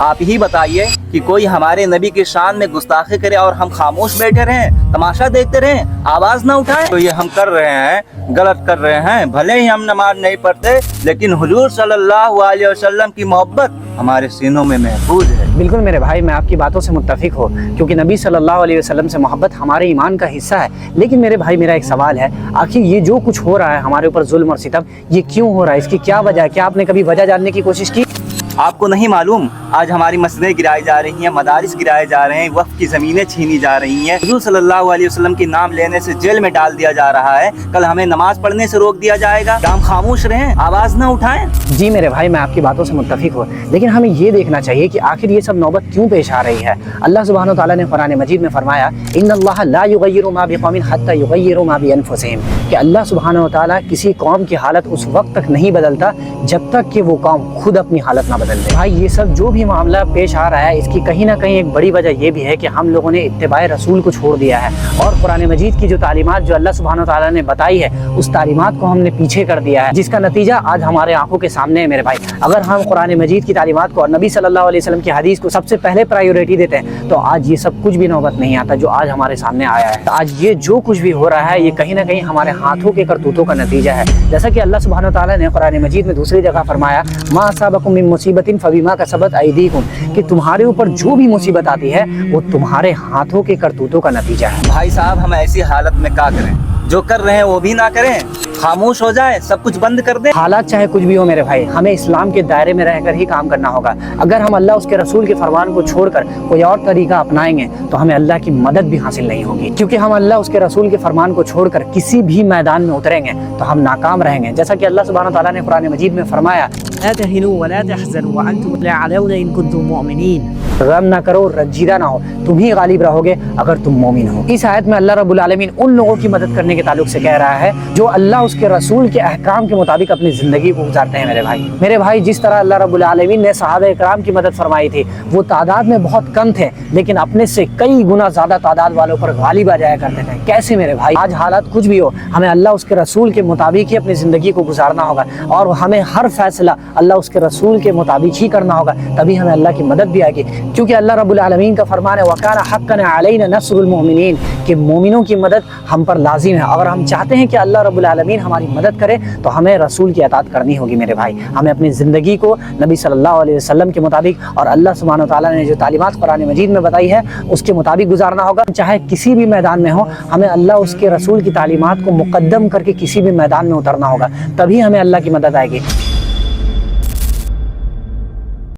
आप ही बताइए कि कोई हमारे नबी की शान में गुस्ताखी करे और हम खामोश बैठे रहें, तमाशा देखते रहें, आवाज ना उठाएं? तो ये हम कर रहे हैं, गलत कर रहे हैं। भले ही हम नमाज नहीं पढ़ते, लेकिन हुजूर सल्लल्लाहु अलैहि वसल्लम की मोहब्बत हमारे सीनों में महफूज है। बिल्कुल मेरे भाई, मैं आपकी बातों से मुत्तफिक हूँ, क्योंकि नबी सल्लल्लाहु अलैहि वसल्लम से मोहब्बत हमारे ईमान का हिस्सा है। लेकिन मेरे भाई, मेरा एक सवाल है, आखिर ये जो कुछ हो रहा है हमारे ऊपर जुल्म और सितम, ये क्यों हो रहा है? इसकी क्या वजह है? क्या आपने कभी वजह जानने की कोशिश की? आपको नहीं मालूम, आज हमारी मस्जिदें गिराई जा रही हैं, मदारिस गिराए जा रहे हैं, वक्फ की ज़मीनें छीनी जा रही हैं, हुजूर सल्लल्लाहु अलैहि वसल्लम के नाम लेने से जेल में डाल दिया जा रहा है। कल हमें नमाज पढ़ने से रोक दिया जाएगा। क्या हम खामोश रहें, आवाज़ ना उठाएं? जी मेरे भाई, मैं आपकी बातों से मुत्तफिक हूँ, लेकिन हमें ये देखना चाहिए कि आखिर ये सब नौबत क्यों पेश आ रही है। अल्लाह सुब्हानो व तआला ने कुरान मजीद में फरमाया, इन्नल्लाह ला युगय्यिरु मा बिक़ौमिन हत्ता युगय्यिरु मा बिअनफुसिहिम, कि अल्लाह सुब्हानो व तआला किसी कौम की हालत उस वक्त तक नहीं बदलता जब तक कि वो कौम खुद अपनी हालत ना बदल दे। भाई, ये सब जो भी मामला पेश आ रहा है, इसकी कहीं ना कहीं एक बड़ी वजह ये भी है कि हम लोगों ने इत्तिबाए रसूल को छोड़ दिया है, और कुरान मजीद की जो तालीमात जो अल्लाह सुब्हानो व तआला ने बताई है, उस तालीमात को हमने पीछे कर दिया है, जिसका नतीजा आज हमारे आंखों के सामने है। मेरे भाई, अगर हम कुरान मजीद की तालीमात को और नबी सल्लल्लाहु अलैहि वसल्लम की हदीस को सबसे पहले प्रायोरिटी देते हैं, तो आज ये सब कुछ भी नौबत नहीं आता जो आज हमारे सामने आया है। आज ये जो कुछ भी हो रहा है, ये कहीं ना कहीं हमारे हाथों के करतूतों का नतीजा है। जैसा कि अल्लाह सुब्हानो व तआला ने कुरान मजीद में दूसरी जगह फरमाया, मा असाबकुम मिन मुसीबतिन फबिमा कसबत अयदीकुम, कि तुम्हारे ऊपर जो भी मुसीबत आती है वो तुम्हारे हाथों के करतूतों का नतीजा है। भाई साहब, हम ऐसी हालत में क्या करें? जो कर रहे हैं वो भी ना करें, खामोश हो जाए, सब कुछ बंद कर दें? हालात चाहे कुछ भी हो मेरे भाई, हमें इस्लाम के दायरे में रहकर ही काम करना होगा। अगर हम अल्लाह उसके रसूल के फरमान को छोड़कर कोई और तरीका अपनाएंगे तो हमें अल्लाह की मदद भी हासिल नहीं होगी, क्योंकि हम अल्लाह उसके रसूल के फरमान को छोड़कर किसी भी मैदान में उतरेंगे तो हम नाकाम रहेंगे। जैसा कि अल्लाह सुब्हानो व तआला ने कुरान मजीद में फरमाया, गम ना करो, रंजीदा ना हो, तुम ही गालिब रहोगे अगर तुम मोमिन हो। इस आयत में अल्लाह रब्बुल आलमीन उन लोगों की मदद करने के ताल्लुक से कह रहा है जो अल्लाह उसके रसूल के अहकाम के मुताबिक अपनी ज़िंदगी को गुजारते हैं। मेरे भाई, जिस तरह अल्लाह रब्बुल आलमीन ने सहाबा इकराम की मदद फरमाई थी, वो तादाद में बहुत कम थे, लेकिन अपने से कई गुना ज़्यादा तादाद वालों पर गालिब आ जाया करते थे। कैसे मेरे भाई? आज हालात कुछ भी हो, हमें अल्लाह उसके रसूल के मुताबिक ही अपनी ज़िंदगी को गुजारना होगा, और हमें हर फैसला अल्लाह उसके रसूल के मुताबिक ही करना होगा, तभी हमें अल्लाह की मदद भी आएगी। क्योंकि अल्लाह रब्बुल आलमीन का फरमान है, वकाना हक्कन अलैना नस्रुल मुमिनीन, कि मोमिनों की मदद हम पर लाजिम है। अगर हम चाहते हैं कि अल्लाह रब्बुल आलमीन हमारी मदद करे तो हमें रसूल की अताअत करनी होगी। मेरे भाई, हमें अपनी ज़िंदगी को नबी सल्लल्लाहु अलैहि वसल्लम के मुताबिक और अल्लाह सुब्हानो व तआला ने जो तालीमात कुरान मजीद में बताई है उसके मुताबिक गुजारना होगा। चाहे किसी भी मैदान में हो, हमें अल्लाह उसके रसूल की तालीमात को मुकद्दम करके किसी भी मैदान में उतरना होगा, तभी हमें अल्लाह की मदद आएगी।